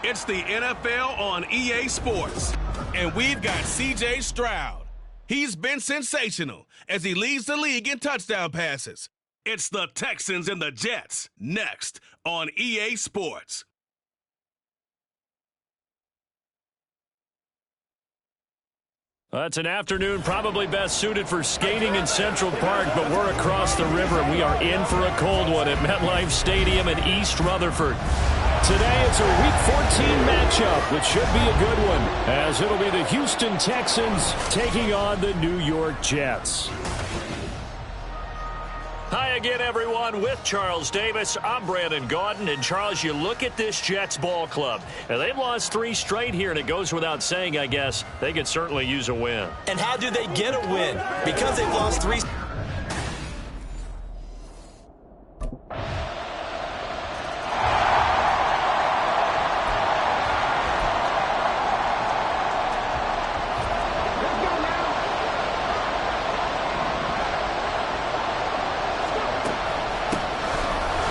It's the NFL on EA Sports, and we've got C.J. Stroud. He's been sensational as he leads the league in touchdown passes. It's the Texans and the Jets next on EA Sports. It's an afternoon probably best suited for skating in Central Park, but we're across the river and we are in for a cold one at MetLife Stadium in East Rutherford. Today it's a Week 14 matchup, which should be a good one, as it'll be the Houston Texans taking on the New York Jets. Hi again, everyone. With Charles Davis, I'm Brandon Gaudin. And, Charles, you look at this Jets ball club. And they've lost 3 straight here, and it goes without saying, I guess, they could certainly use a win. And how do they get a win? Because they've lost 3.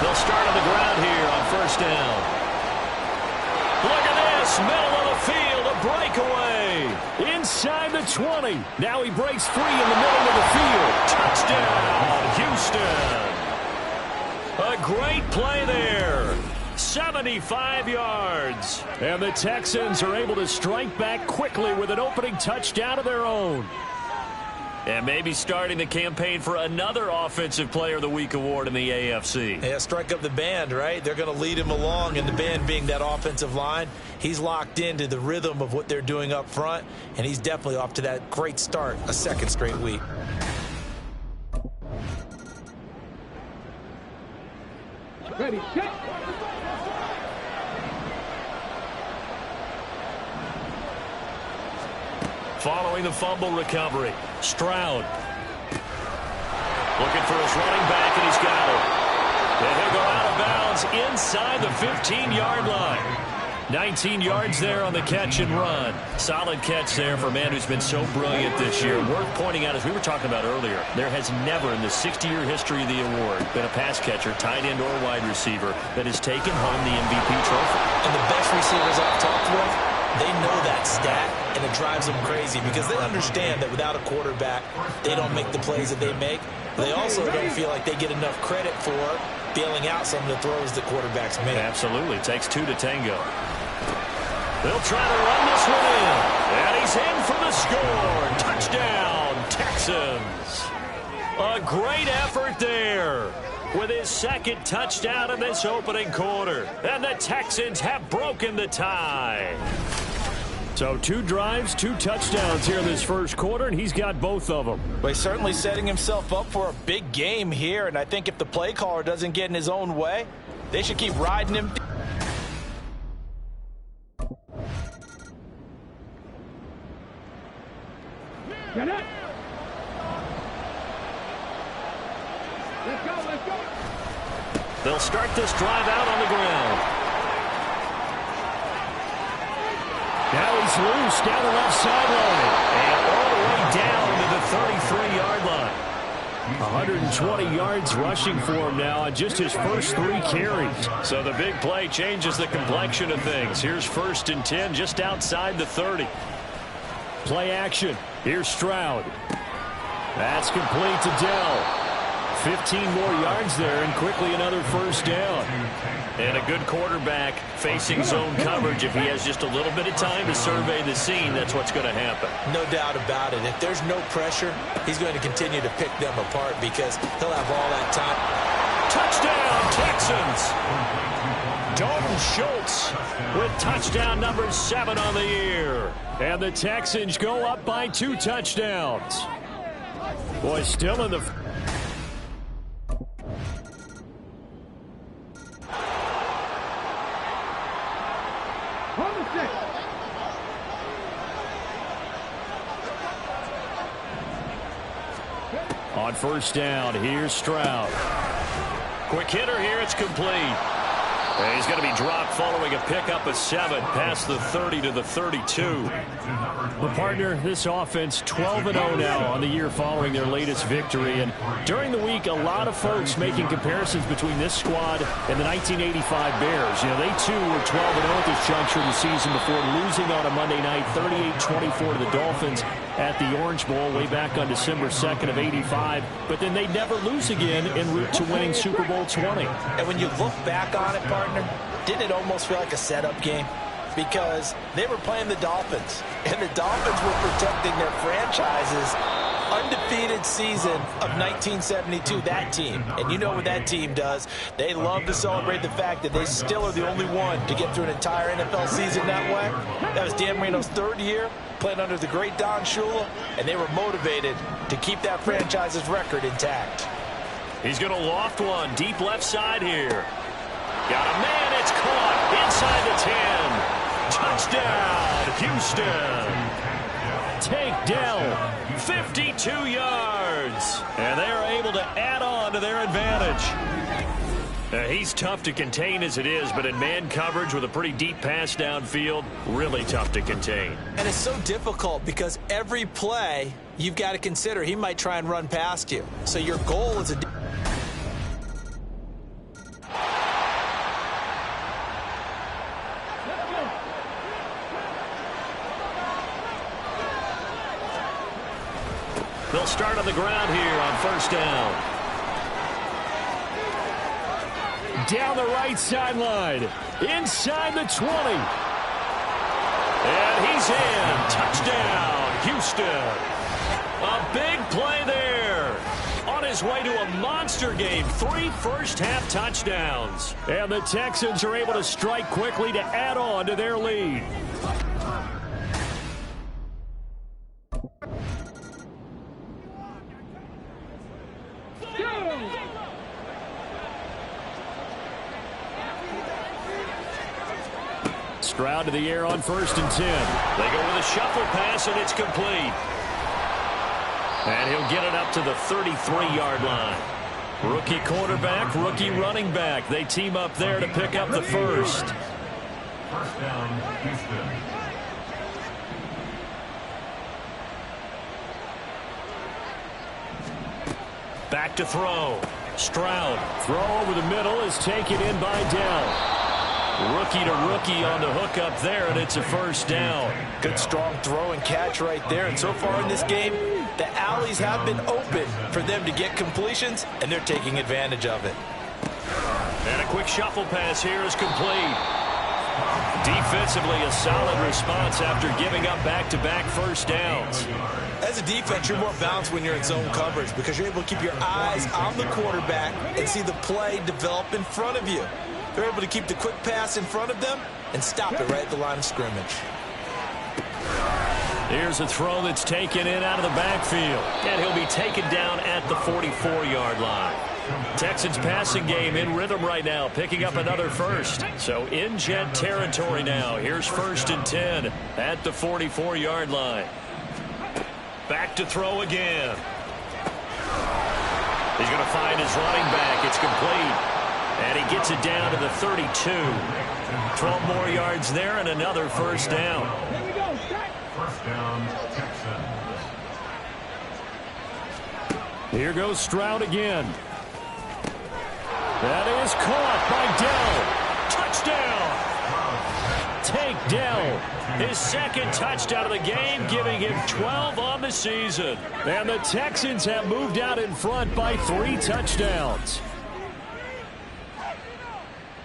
They'll start on the ground here on first down. Look at this, middle of the field, a breakaway. Inside the 20. Now he breaks free in the middle of the field. Touchdown, Houston. A great play there. 75 yards. And the Texans are able to strike back quickly with an opening touchdown of their own. And maybe starting the campaign for another Offensive Player of the Week award in the AFC. Yeah, strike up the band, right? They're going to lead him along, and the band being that offensive line, he's locked into the rhythm of what they're doing up front, and he's definitely off to that great start, a second straight week. Ready, set. Following the fumble recovery, Stroud looking for his running back, and he's got him. And he'll go out of bounds inside the 15-yard line. 19 yards there on the catch and run. Solid catch there for a man who's been so brilliant this year. Worth pointing out, as we were talking about earlier, there has never in the 60-year history of the award been a pass catcher, tight end, or wide receiver that has taken home the MVP trophy. And the best receivers I've talked with, they know that stat, and it drives them crazy because they understand that without a quarterback, they don't make the plays that they make. They also don't feel like they get enough credit for bailing out some of the throws the quarterbacks make. Absolutely. It takes 2 to tango. They'll try to run this one in. And he's in for the score. Touchdown, Texans. A great effort there with his second touchdown in this opening quarter. And the Texans have broken the tie. So 2 drives, 2 touchdowns here in this first quarter, and he's got both of them. Well, he's certainly setting himself up for a big game here, and I think if the play caller doesn't get in his own way, they should keep riding him. Get it. Let's go, let's go. They'll start this drive out on the ground. Now he's loose down the left sideline. And all the way down to the 33-yard line. 120 yards rushing for him now on just his first 3 carries. So the big play changes the complexion of things. Here's 1st and 10 just outside the 30. Play action. Here's Stroud. That's complete to Dell. 15 more yards there, and quickly another first down. And a good quarterback facing zone coverage. If he has just a little bit of time to survey the scene, that's what's going to happen. No doubt about it. If there's no pressure, he's going to continue to pick them apart because he'll have all that time. Touchdown, Texans! Dalton Schultz with touchdown number 7 on the year. And the Texans go up by 2 touchdowns. Boy, still in the... On first down, here's Stroud. Quick hitter here, it's complete. And he's going to be dropped following a pickup of 7 past the 30 to the 32. But, partner, this offense 12-0 now on the year following their latest victory. And during the week, a lot of folks making comparisons between this squad and the 1985 Bears. You know, they, too, were 12-0 at this juncture of the season before losing on a Monday night 38-24 to the Dolphins at the Orange Bowl way back on December 2nd of 85. But then they'd never lose again en route to winning Super Bowl 20. And when you look back on it, partner, didn't it almost feel like a setup game? Because they were playing the Dolphins, and the Dolphins were protecting their franchise's undefeated season of 1972, that team. And you know what that team does. They love to celebrate the fact that they still are the only one to get through an entire NFL season that way. That was Dan Marino's 3rd year, playing under the great Don Shula, and they were motivated to keep that franchise's record intact. He's going to loft one deep left side here. Got a man, it's caught inside the 10. Touchdown, Houston. Takedown, 52 yards. And they're able to add on to their advantage. He's tough to contain as it is, but in man coverage with a pretty deep pass downfield, really tough to contain. And it's so difficult because every play you've got to consider he might try and run past you. So your goal is a... They'll start on the ground here on 1st down. Down the right sideline. Inside the 20. And he's in. Touchdown, Houston. A big play there. On his way to a monster game. 3 first-half touchdowns. And the Texans are able to strike quickly to add on to their lead. Stroud to the air on 1st and 10. They go with a shuffle pass, and it's complete. And he'll get it up to the 33-yard line. Rookie quarterback, rookie running back. They team up there to pick up the first. 1st down, Houston. Back to throw. Stroud. Throw over the middle is taken in by Dell. Rookie to rookie on the hook up there, and it's a 1st down. Good strong throw and catch right there. And so far in this game, the alleys have been open for them to get completions, and they're taking advantage of it. And a quick shuffle pass here is complete. Defensively, a solid response after giving up back-to-back 1st downs. As a defense, you're more balanced when you're in zone coverage because you're able to keep your eyes on the quarterback and see the play develop in front of you. They're able to keep the quick pass in front of them and stop it right at the line of scrimmage. Here's a throw that's taken in out of the backfield. And he'll be taken down at the 44-yard line. Texans passing game in rhythm right now, picking up another first. So in jet territory now. Here's 1st and 10 at the 44-yard line. Back to throw again. He's going to find his running back. It's complete. And he gets it down to the 32. 12 more yards there and another 1st down. 1st down, Texans. Here goes Stroud again. That is caught by Dell. Touchdown. Take Dell. His 2nd touchdown of the game, giving him 12 on the season. And the Texans have moved out in front by 3 touchdowns.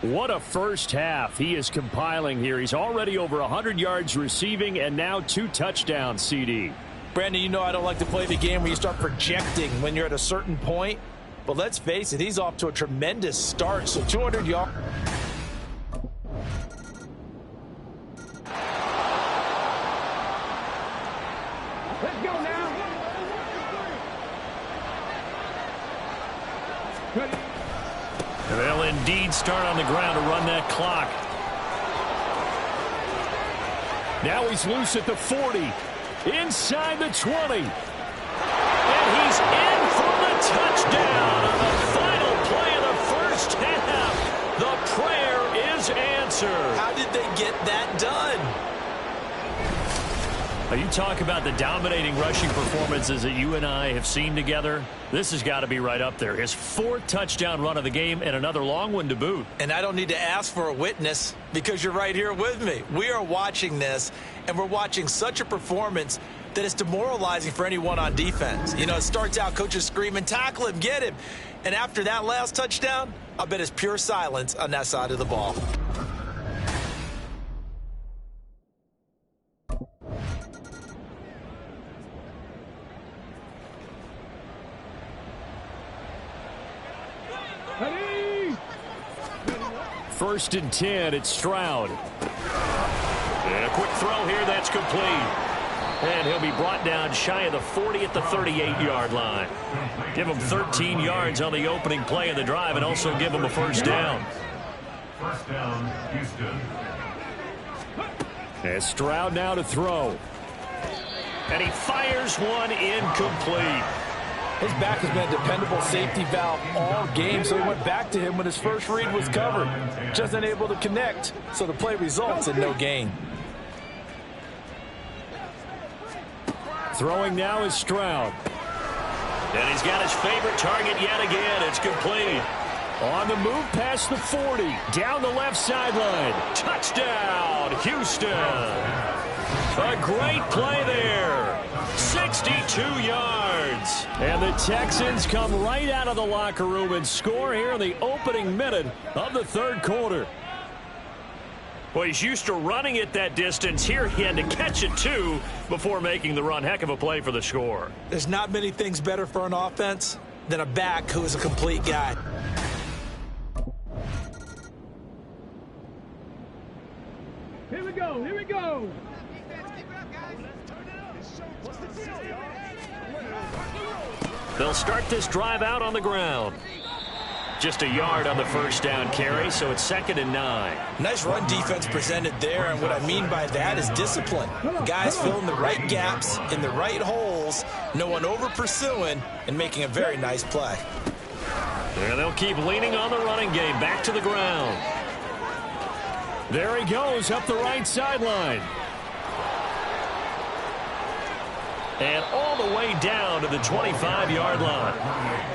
What a first half he is compiling here. He's already over 100 yards receiving and now 2 touchdowns, CD. Brandon, you know I don't like to play the game where you start projecting when you're at a certain point. But let's face it, he's off to a tremendous start. So 200 yards. Let's go now. Ready. They'll indeed start on the ground to run that clock. Now he's loose at the 40. Inside the 20. And he's in for the touchdown on the final play of the first half. The prayer answer. How did they get that done? You talk about the dominating rushing performances that you and I have seen together. This has got to be right up there. His 4th touchdown run of the game and another long one to boot. And I don't need to ask for a witness because you're right here with me. We are watching this, and we're watching such a performance that it's demoralizing for anyone on defense. You know, it starts out coaches screaming, tackle him, get him. And after that last touchdown, I bet it's pure silence on that side of the ball. First and 10, it's Stroud. And a quick throw here, that's complete. And he'll be brought down shy of the 40 at the 38-yard line. Give him 13 yards on the opening play of the drive and also give him a first down. First down, Houston. And Stroud now to throw. And he fires one incomplete. His back has been a dependable safety valve all game, so he went back to him when his first read was covered. Just unable to connect, so the play results in no gain. Throwing now is Stroud. And he's got his favorite target yet again. It's complete. On the move past the 40. Down the left sideline. Touchdown, Houston. A great play there. 62 yards. And the Texans come right out of the locker room and score here in the opening minute of the third quarter. Well, he's used to running it that distance. Here he had to catch it, too, before making the run. Heck of a play for the score. There's not many things better for an offense than a back who is a complete guy. Here we go. Here we go. They'll start this drive out on the ground. Just a yard on the first down carry, so it's 2nd and 9. Nice run defense presented there, and what I mean by that is discipline. Guys filling the right gaps in the right holes, no one over pursuing, and making a very nice play. And they'll keep leaning on the running game. Back to the ground. There he goes up the right sideline. And all the way down to the 25-yard line.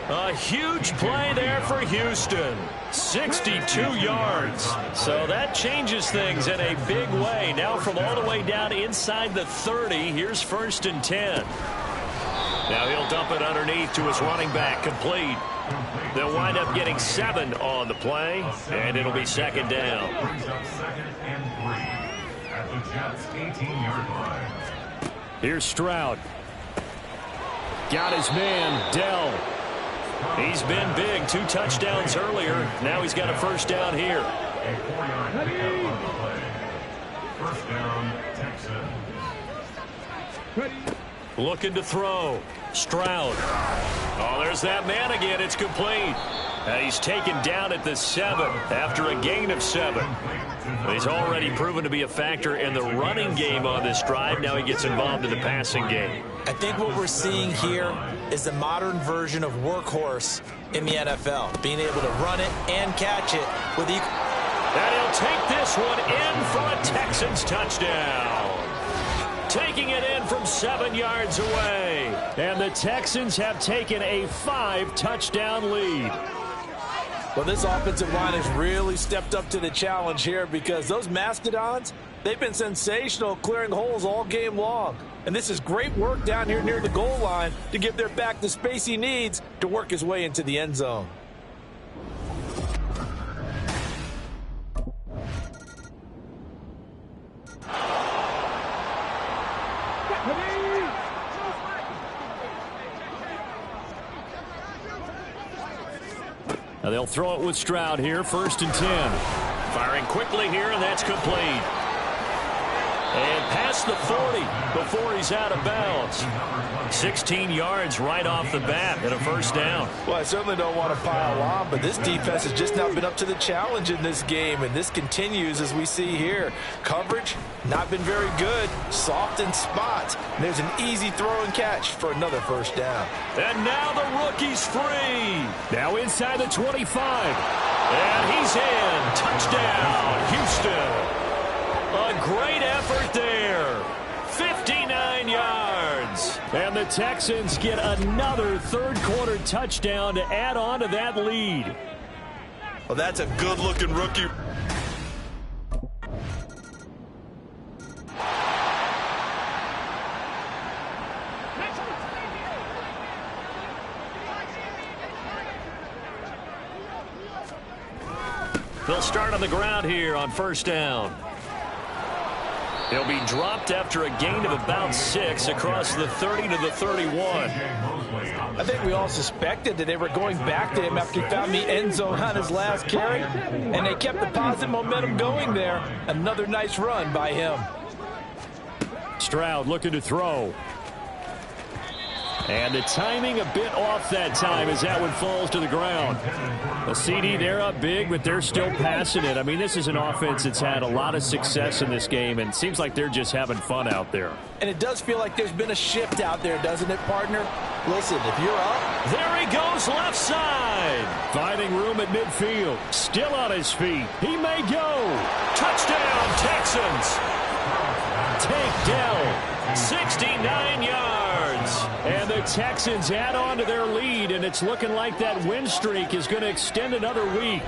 A huge play there for Houston. 62 yards. So that changes things in a big way. Now from all the way down inside the 30, here's 1st and 10. Now he'll dump it underneath to his running back, complete. They'll wind up getting 7 on the play, and it'll be 2nd down. Brings up 2nd and 3 at the Jets' 18-yard line. Here's Stroud. Got his man, Dell. He's been big. 2 touchdowns earlier. Now he's got a first down here. A 4-yard pickup on the play. First down, Texans. Looking to throw. Stroud. Oh, there's that man again. It's complete. And he's taken down at the 7 after a gain of 7. He's already proven to be a factor in the running game on this drive. Now he gets involved in the passing game. I think what we're seeing here is the modern version of workhorse in the NFL, being able to run it and catch it with equal. And he'll take this one in for a Texans touchdown. Taking it in from 7 yards away. And the Texans have taken a 5-touchdown lead. Well, this offensive line has really stepped up to the challenge here because those Mastodons, they've been sensational clearing holes all game long. And this is great work down here near the goal line to give their back the space he needs to work his way into the end zone. Now they'll throw it with Stroud here, 1st and 10. Firing quickly here, and that's complete. And past the 40 before he's out of bounds. 16 yards right off the bat and a first down. Well, I certainly don't want to pile on, but this defense has just not been up to the challenge in this game, and this continues as we see here. Coverage, not been very good. Soft in spots. And there's an easy throw and catch for another first down. And now the rookie's free. Now inside the 25. And he's in. Touchdown, Houston. A great effort there. 59 yards. And the Texans get another third-quarter touchdown to add on to that lead. Well, that's a good-looking rookie. They'll start on the ground here on first down. He'll be dropped after a gain of about 6 across the 30 to the 31. I think we all suspected that they were going back to him after he found the end zone on his last carry, and they kept the positive momentum going there. Another nice run by him. Stroud looking to throw. And the timing a bit off that time as that one falls to the ground. A CD, they're up big, but they're still passing it. I mean, this is an offense that's had a lot of success in this game, and it seems like they're just having fun out there. And it does feel like there's been a shift out there, doesn't it, partner? Listen, if you're up. There he goes left side. Finding room at midfield. Still on his feet. He may go. Touchdown, Texans. Take Dell. 69 yards. And the Texans add on to their lead, and it's looking like that win streak is going to extend another week.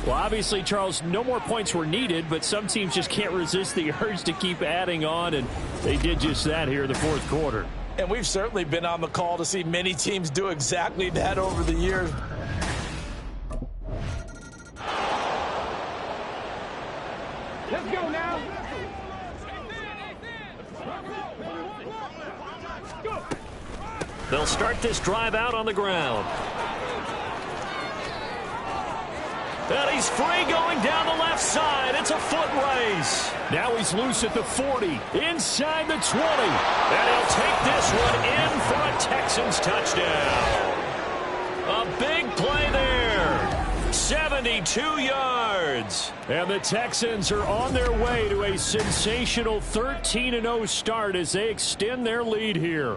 Well, obviously, Charles, no more points were needed, but some teams just can't resist the urge to keep adding on, and they did just that here in the fourth quarter. And we've certainly been on the call to see many teams do exactly that over the years. Let's go now. They'll start this drive out on the ground. And he's free going down the left side. It's a foot race. Now he's loose at the 40, inside the 20. And he'll take this one in for a Texans touchdown. A big play there. 72 yards. And the Texans are on their way to a sensational 13-0 start as they extend their lead here.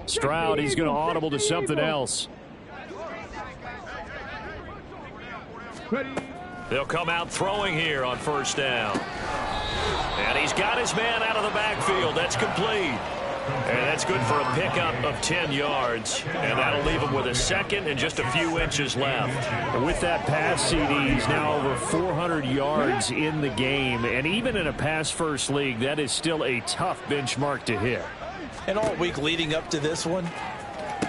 Stroud, he's going to audible to something else. They'll come out throwing here on first down. And he's got his man out of the backfield. That's complete. And that's good for a pickup of 10 yards. And that'll leave him with a second and just a few inches left. And with that pass, CD, he's now over 400 yards in the game. And even in a pass-first league, that is still a tough benchmark to hit. And all week leading up to this one,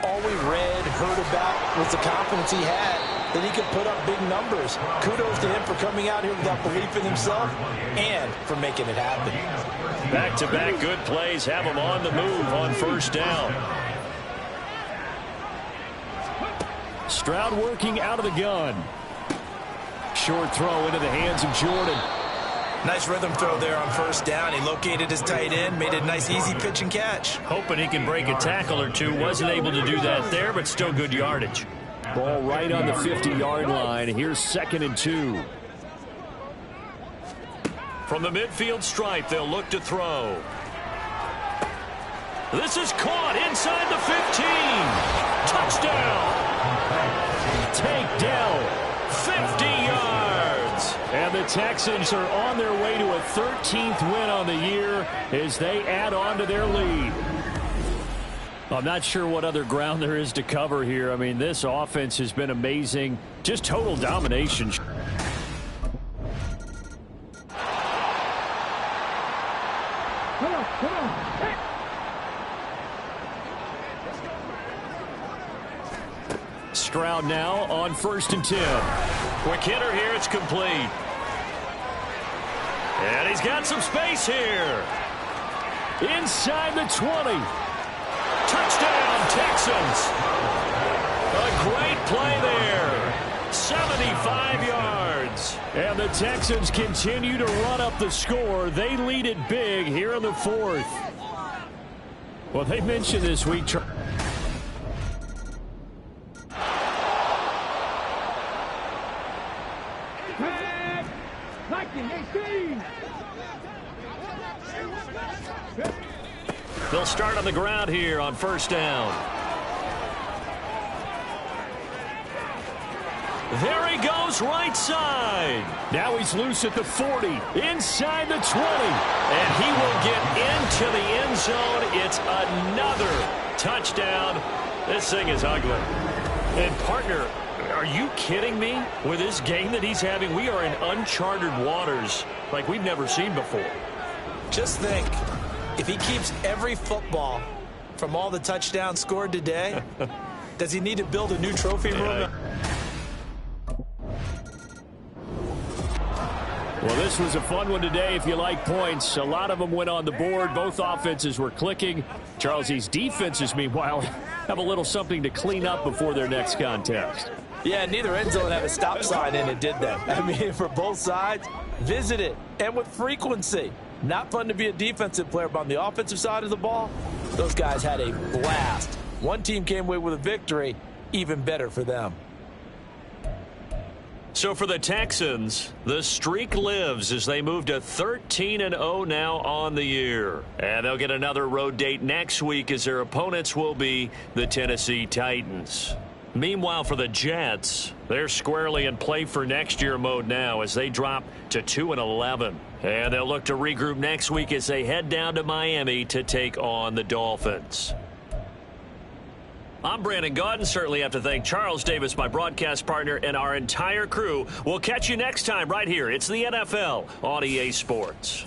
all we read, heard about was the confidence he had that he could put up big numbers. Kudos to him for coming out here without belief in himself and for making it happen. Back-to-back good plays have him on the move on first down. Stroud working out of the gun. Short throw into the hands of Jordan. Nice rhythm throw there on first down. He located his tight end, made a nice easy pitch and catch. Hoping he can break a tackle or two. Wasn't able to do that there, but still good yardage. Ball right on the 50-yard line. Here's 2nd and 2. From the midfield stripe, they'll look to throw. This is caught inside the 15. Touchdown. Take Dell. 50 yards. And the Texans are on their way to a 13th win on the year as they add on to their lead. I'm not sure what other ground there is to cover here. I mean, this offense has been amazing. Just total domination. Come on, come on. Hey. Stroud now on 1st and 10. Quick hitter here. It's complete. And he's got some space here. Inside the 20. Touchdown, Texans. A great play there. 75 yards. And the Texans continue to run up the score. They lead it big here in the 4th. Well, they mentioned this week. Tag. Liking, they see. They'll start on the ground here on first down. There he goes, right side. Now he's loose at the 40, inside the 20. And he will get into the end zone. It's another touchdown. This thing is ugly. And, partner, are you kidding me? With this game that he's having, we are in uncharted waters like we've never seen before. Just think, if he keeps every football from all the touchdowns scored today, does he need to build a new trophy room? Well, this was a fun one today if you like points. A lot of them went on the board. Both offenses were clicking. Charles, these defenses, meanwhile, have a little something to clean up before their next contest. Yeah, neither end zone had a stop sign in it, did they? I mean, for both sides, visit it, and with frequency. Not fun to be a defensive player, but on the offensive side of the ball, those guys had a blast. One team came away with a victory, even better for them. So for the Texans, the streak lives as they move to 13-0 now on the year. And they'll get another road date next week as their opponents will be the Tennessee Titans. Meanwhile, for the Jets, they're squarely in play for next year mode now as they drop to 2-11. And they'll look to regroup next week as they head down to Miami to take on the Dolphins. I'm Brandon Gaudin. Certainly have to thank Charles Davis, my broadcast partner, and our entire crew. We'll catch you next time right here. It's the NFL on EA Sports.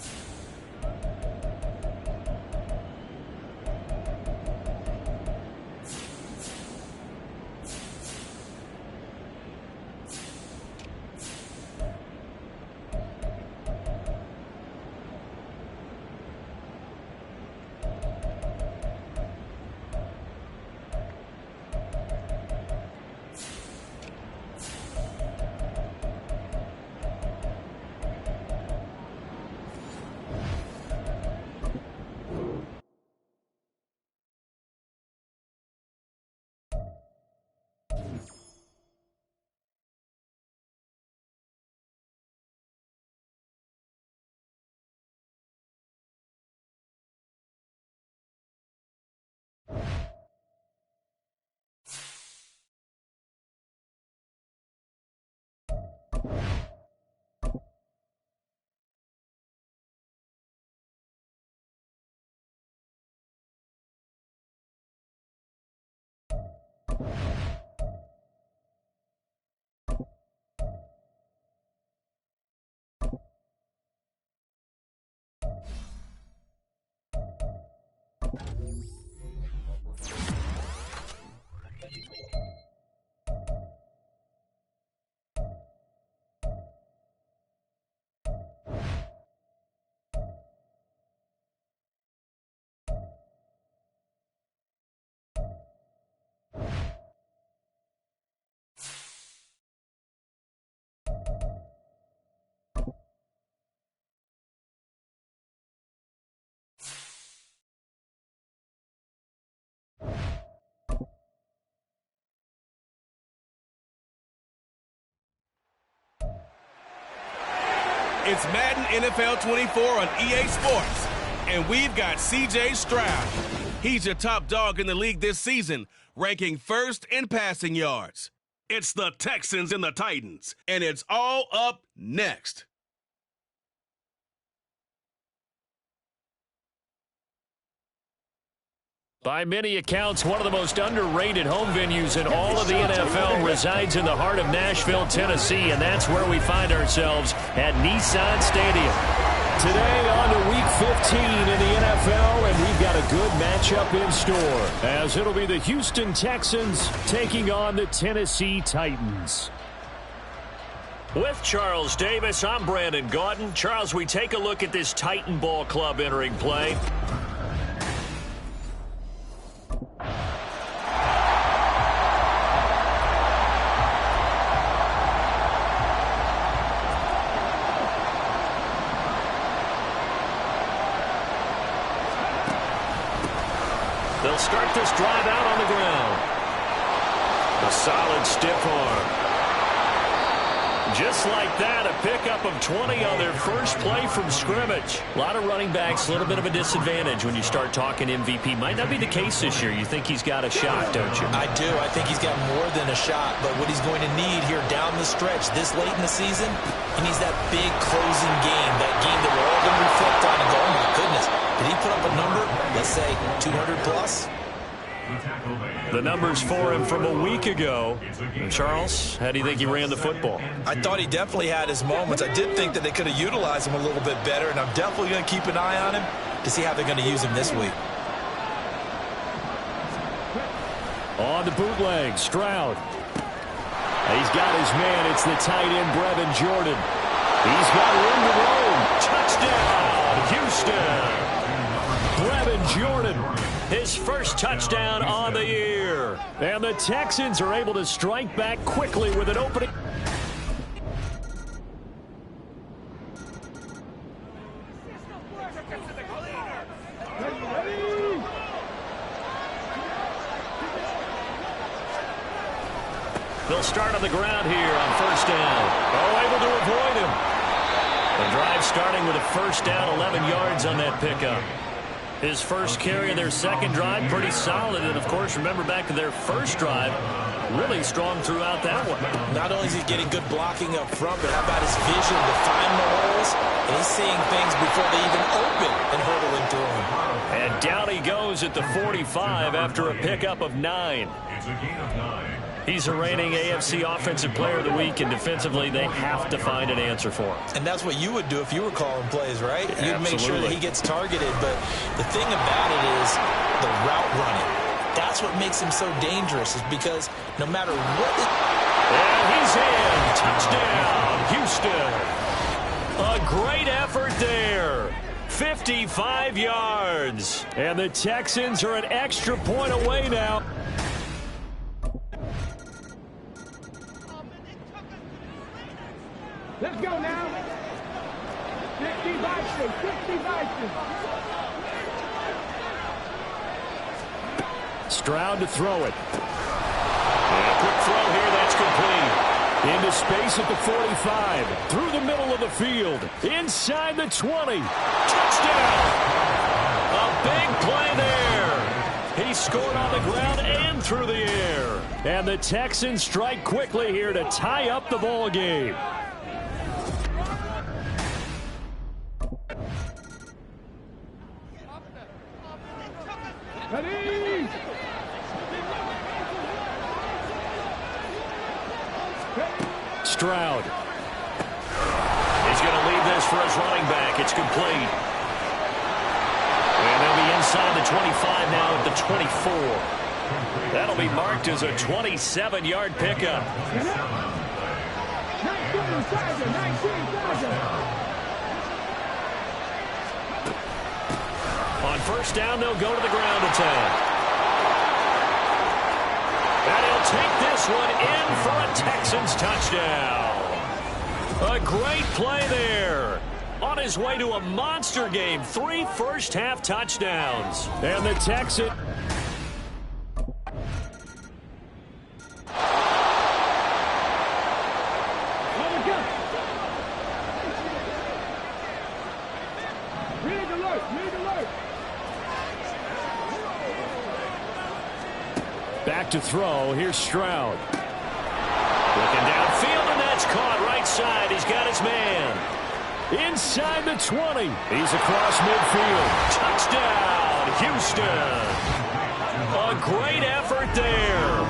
It's Madden NFL 24 on EA Sports, and we've got CJ Stroud. He's your top dog in the league this season, ranking first in passing yards. It's the Texans and the Titans, and it's all up next. By many accounts, one of the most underrated home venues in all of the NFL resides in the heart of Nashville, Tennessee, and that's where we find ourselves at Nissan Stadium. Today on to Week 15 in the NFL, and we've got a good matchup in store, as it'll be the Houston Texans taking on the Tennessee Titans. With Charles Davis, I'm Brandon Gaudin. Charles, we take a look at this Titan ball club entering play. They'll start this drive out on the ground. A solid stiff arm. Just like that, a pickup of 20 on their first play from scrimmage. A lot of running backs, a little bit of a disadvantage when you start talking MVP. Might not be the case this year. You think he's got a shot, don't you? I do. I think he's got more than a shot. But what he's going to need here down the stretch this late in the season, he needs that big closing game, that game that we're all going to reflect on and go, oh, my goodness, did he put up a number, let's say, 200 plus? The numbers for him from a week ago. And Charles, how do you think he ran the football? I thought he definitely had his moments. I did think that they could have utilized him a little bit better, and I'm definitely going to keep an eye on him to see how they're going to use him this week. On the bootleg, Stroud. He's got his man. It's the tight end, Brevin Jordan. He's got room to roam. Touchdown, Houston. Brevin Jordan, his first touchdown on the year. And the Texans are able to strike back quickly with an opening. They'll start on the ground here on first down. Oh, able to avoid him. The drive starting with a first down, 11 yards on that pickup. His first carry of their second drive, pretty solid. And, of course, remember back to their first drive, really strong throughout that one. Not only is he getting good blocking up front, but how about his vision to find the holes? And he's seeing things before they even open and hurdling through them. And down he goes at the 45 after a pickup of 9. It's a gain of 9. He's a reigning AFC Offensive Player of the Week, and defensively they have to find an answer for him. And that's what you would do if you were calling plays, right? You'd make sure that he gets targeted. But the thing about it is the route running. That's what makes him so dangerous, is because no matter what and he's in. Touchdown, Houston. A great effort there. 55 yards. And the Texans are an extra point away now. Let's go now. 50 Vikings, 50 Vikings. Stroud to throw it. And a quick throw here, that's complete. Into space at the 45. Through the middle of the field. Inside the 20. Touchdown! A big play there. He scored on the ground and through the air. And the Texans strike quickly here to tie up the ball game. Ready? Stroud. He's going to leave this for his running back. It's complete. And they'll be inside the 25 now at the 24. That'll be marked as a 27-yard pickup. 19, On first down, they'll go to the ground attack. And he'll take this one in for a Texans touchdown. A great play there. On his way to a monster game, 3 first-half touchdowns. And the Texans... Back to throw. Here's Stroud. Looking downfield, and that's caught right side. He's got his man. Inside the 20. He's across midfield. Touchdown, Houston. A great effort there.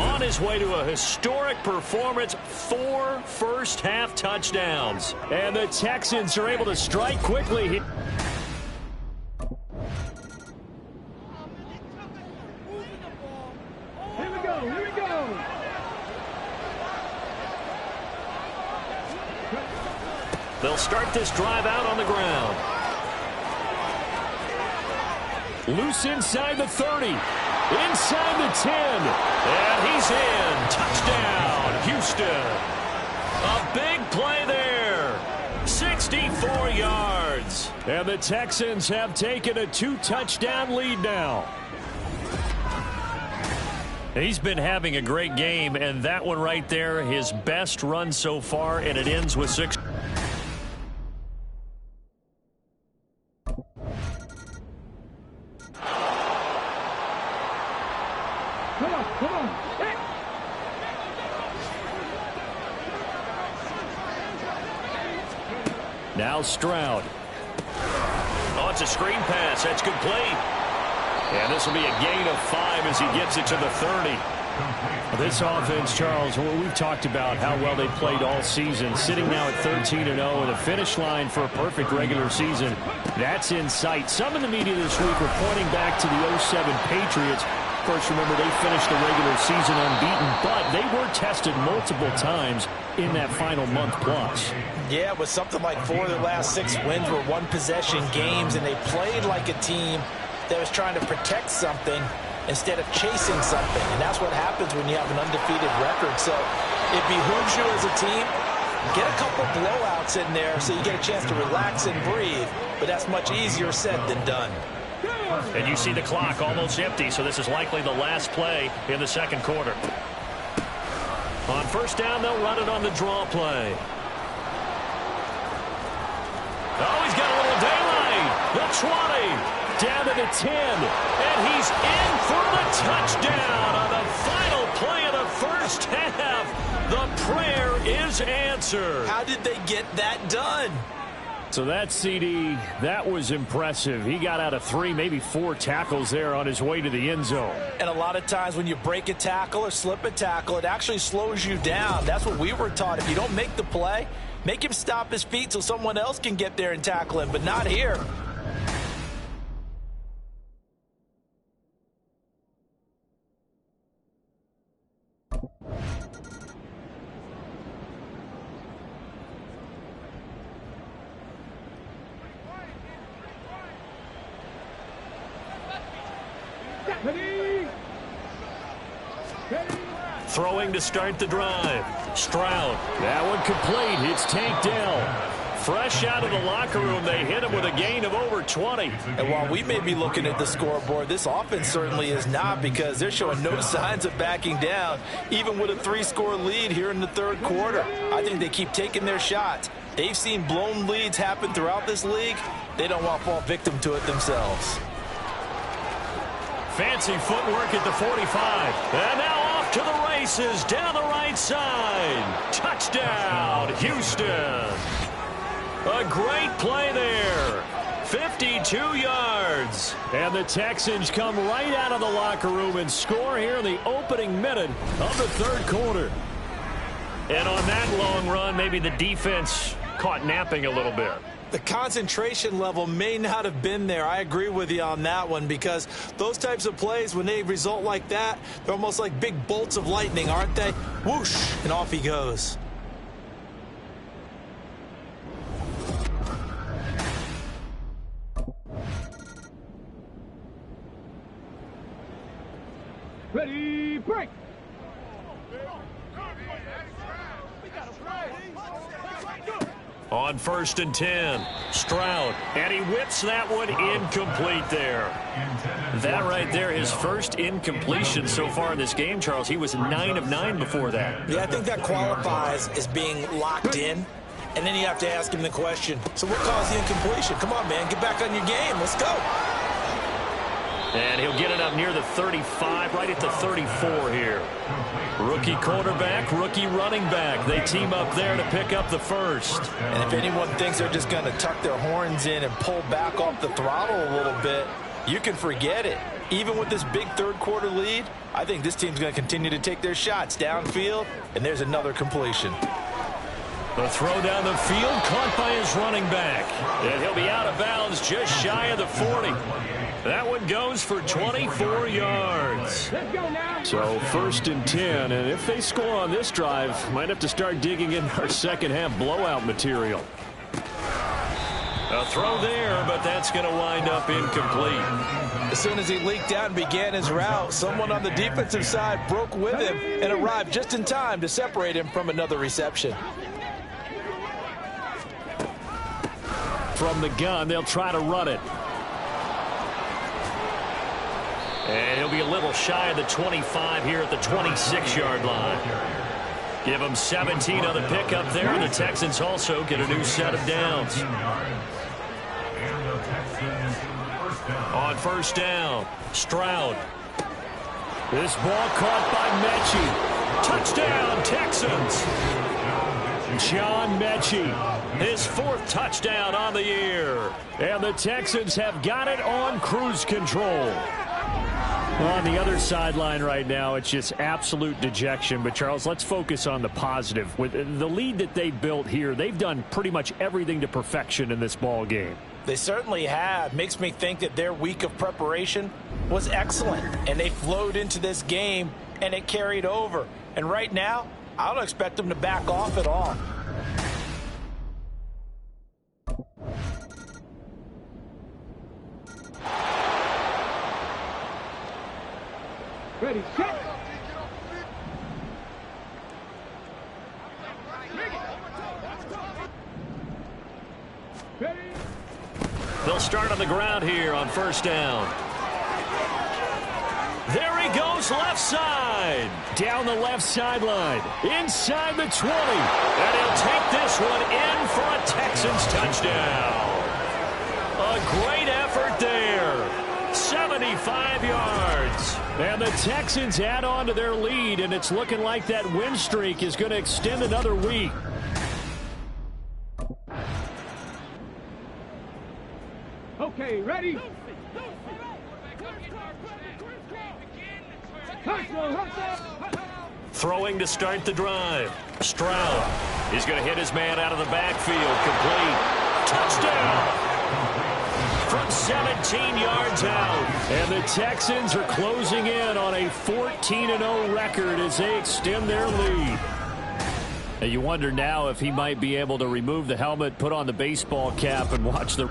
On his way to a historic performance, 4 first-half touchdowns. And the Texans are able to strike quickly. They'll start this drive out on the ground. Loose inside the 30. Inside the 10. And he's in. Touchdown, Houston. A big play there. 64 yards. And the Texans have taken a 2-touchdown lead now. He's been having a great game, and that one right there, his best run so far, and it ends with 6. Come on. Hey. Now Stroud. Oh, it's a screen pass. That's complete. And this will be a gain of 5 as he gets it to the 30. This offense, Charles, we've talked about how well they played all season, sitting now at 13-0 and a finish line for a perfect regular season. That's in sight. Some in the media this week were pointing back to the 07 Patriots. Of course, remember, they finished the regular season unbeaten, but they were tested multiple times in that final month plus. Yeah, it was something like 4 of their last 6 wins were one-possession games, and they played like a team that was trying to protect something instead of chasing something. And that's what happens when you have an undefeated record. So it behooves you as a team, get a couple blowouts in there so you get a chance to relax and breathe. But that's much easier said than done. And you see the clock almost empty, so this is likely the last play in the second quarter. On first down, they'll run it on the draw play. Oh, he's got a little daylight. The 20. Down to the 10, and he's in for the touchdown on the final play of the first half. The prayer is answered. How did they get that done? So that CD, that was impressive. He got out of 3, maybe 4 tackles there on his way to the end zone. And a lot of times when you break a tackle or slip a tackle, it actually slows you down. That's what we were taught. If you don't make the play, make him stop his feet so someone else can get there and tackle him, but not here. Throwing to start the drive. Stroud. That one complete. It's tanked down. Fresh out of the locker room, they hit him with a gain of over 20. And while we may be looking at the scoreboard, this offense certainly is not, because they're showing no signs of backing down, even with a 3-score lead here in the third quarter. I think they keep taking their shots. They've seen blown leads happen throughout this league. They don't want to fall victim to it themselves. Fancy footwork at the 45. And now off to the races down the right side. Touchdown, Houston. A great play there. 52 yards. And the Texans come right out of the locker room and score here in the opening minute of the third quarter. And on that long run, maybe the defense caught napping a little bit. The concentration level may not have been there. I agree with you on that one, because those types of plays, when they result like that, they're almost like big bolts of lightning, aren't they? Whoosh, and off he goes. Ready, break. On 1st and 10, Stroud, and he whips that one incomplete there. That right there, his first incompletion so far in this game, Charles. He was 9 of 9 before that. Yeah, I think that qualifies as being locked in, and then you have to ask him the question, so what caused the incompletion? Come on, man, get back on your game. Let's go. And he'll get it up near the 35, right at the 34 here. Rookie quarterback, rookie running back. They team up there to pick up the first. And if anyone thinks they're just going to tuck their horns in and pull back off the throttle a little bit, you can forget it. Even with this big third quarter lead, I think this team's going to continue to take their shots downfield, and there's another completion. The throw down the field caught by his running back. And he'll be out of bounds just shy of the 40. That one goes for 24 yards. Let's go now. So 1st and 10, and if they score on this drive, might have to start digging in our second half blowout material. A throw there, but that's going to wind up incomplete. As soon as he leaked out and began his route, someone on the defensive side broke with him and arrived just in time to separate him from another reception. From the gun, they'll try to run it. And he'll be a little shy of the 25 here at the 26-yard line. Give them 17 on the pickup there, and the Texans also get a new set of downs. On first down, Stroud. This ball caught by Mechie. Touchdown, Texans. John Mechie, his 4th touchdown on the year. And the Texans have got it on cruise control. On the other sideline right now, it's just absolute dejection. But, Charles, let's focus on the positive. With the lead that they built here, they've done pretty much everything to perfection in this ball game. They certainly have. Makes me think that their week of preparation was excellent. And they flowed into this game, and it carried over. And right now, I don't expect them to back off at all. Ready, set. Ready. They'll start on the ground here on first down. There he goes, left side. Down the left sideline. Inside the 20. And he'll take this one in for a Texans touchdown. A great effort there. 75 yards. And the Texans add on to their lead, and it's looking like that win streak is going to extend another week. Okay, ready? Throwing to start the drive. Stroud is going to hit his man out of the backfield. Complete. Touchdown. From 17 yards out. And the Texans are closing in on a 14-0 record as they extend their lead. And you wonder now if he might be able to remove the helmet, put on the baseball cap, and watch the...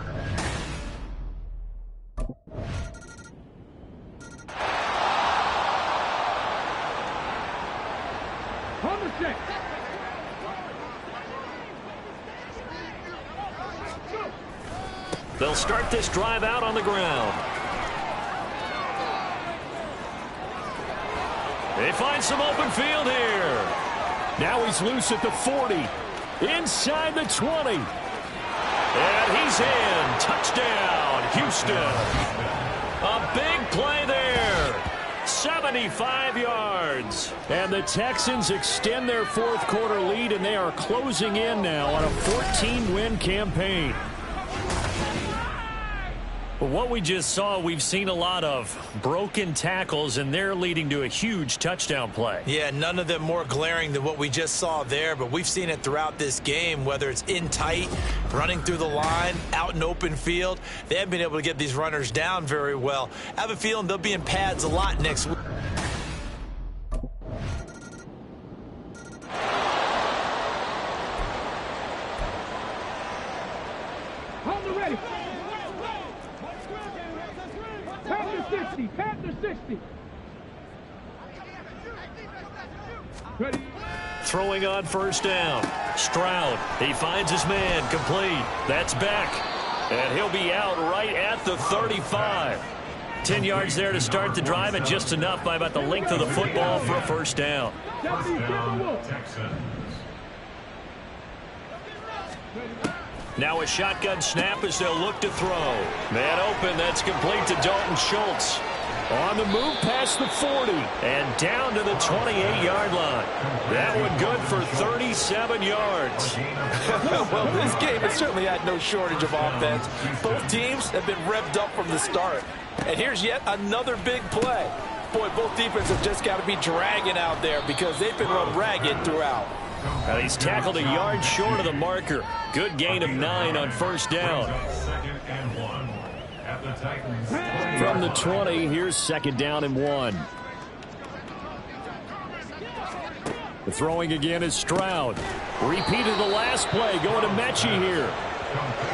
They'll start this drive out on the ground. They find some open field here. Now he's loose at the 40. Inside the 20. And he's in. Touchdown, Houston. A big play there. 75 yards. And the Texans extend their 4th quarter lead, and they are closing in now on a 14-win campaign. Well, what we just saw, we've seen a lot of broken tackles, and they're leading to a huge touchdown play. Yeah, none of them more glaring than what we just saw there, but we've seen it throughout this game, whether it's in tight, running through the line, out in open field. They haven't been able to get these runners down very well. I have a feeling they'll be in pads a lot next week. Panther 60. Ready. Throwing on first down. Stroud. He finds his man. Complete. That's Beck. And he'll be out right at the 35. 10 yards there to start the drive, and just enough by about the length of the football for a first down. First down, Texans. Now a shotgun snap as they'll look to throw. Man open. That's complete to Dalton Schultz. On the move past the 40 and down to the 28-yard line. That one good for 37 yards. Well, this game has certainly had no shortage of offense. Both teams have been revved up from the start. And here's yet another big play. Boy, both defenses have just got to be dragging out there because they've been run ragged throughout. Well, he's tackled a yard short of the marker. Good gain of 9 on first down. Second and 1 at the Titans. From the 20, here's second down and 1. The throwing again is Stroud. Repeated the last play, going to Mechie here.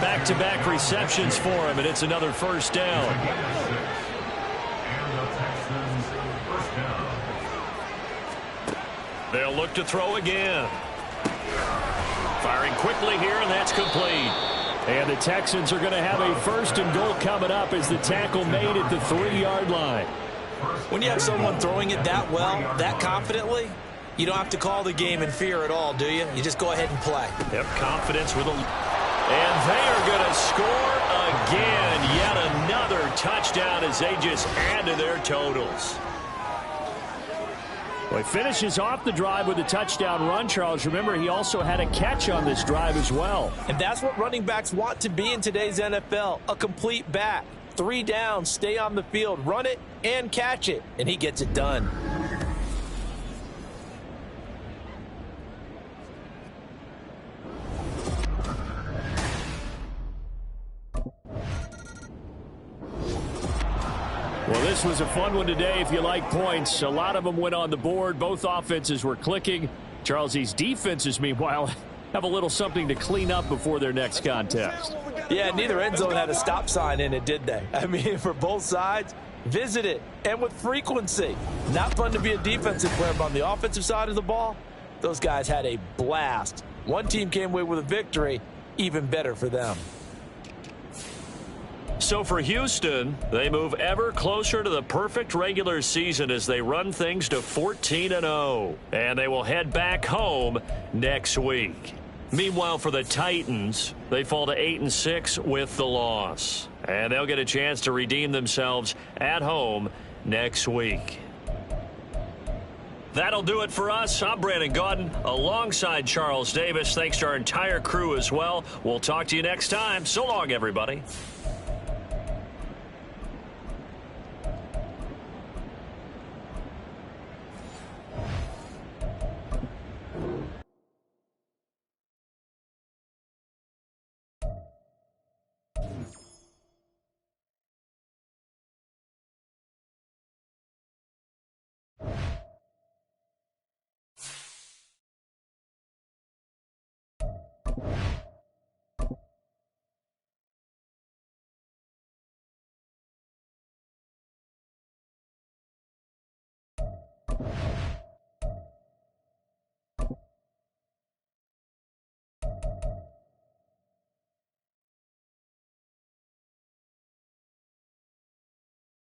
Back-to-back receptions for him, and it's another first down. They'll look to throw again. Firing quickly here, and that's complete. And the Texans are going to have a first and goal coming up as the tackle made at the 3-yard line. When you have someone throwing it that well, that confidently, you don't have to call the game in fear at all, do you? You just go ahead and play. Yep, confidence with a... And they are going to score again. Yet another touchdown as they just add to their totals. Well, he finishes off the drive with a touchdown run, Charles. Remember, he also had a catch on this drive as well. And that's what running backs want to be in today's NFL, a complete back. 3 downs, stay on the field, run it, and catch it. And he gets it done. Well, this was a fun one today if you like points. A lot of them went on the board. Both offenses were clicking. Charles, these defenses, meanwhile, have a little something to clean up before their next contest. Yeah, neither end zone had a stop sign in it, did they? I mean, for both sides, visit it, and with frequency. Not fun to be a defensive player, but on the offensive side of the ball, those guys had a blast. One team came away with a victory, even better for them. So for Houston, they move ever closer to the perfect regular season as they run things to 14-0. And they will head back home next week. Meanwhile, for the Titans, they fall to 8-6 with the loss. And they'll get a chance to redeem themselves at home next week. That'll do it for us. I'm Brandon Gaudin alongside Charles Davis. Thanks to our entire crew as well. We'll talk to you next time. So long, everybody.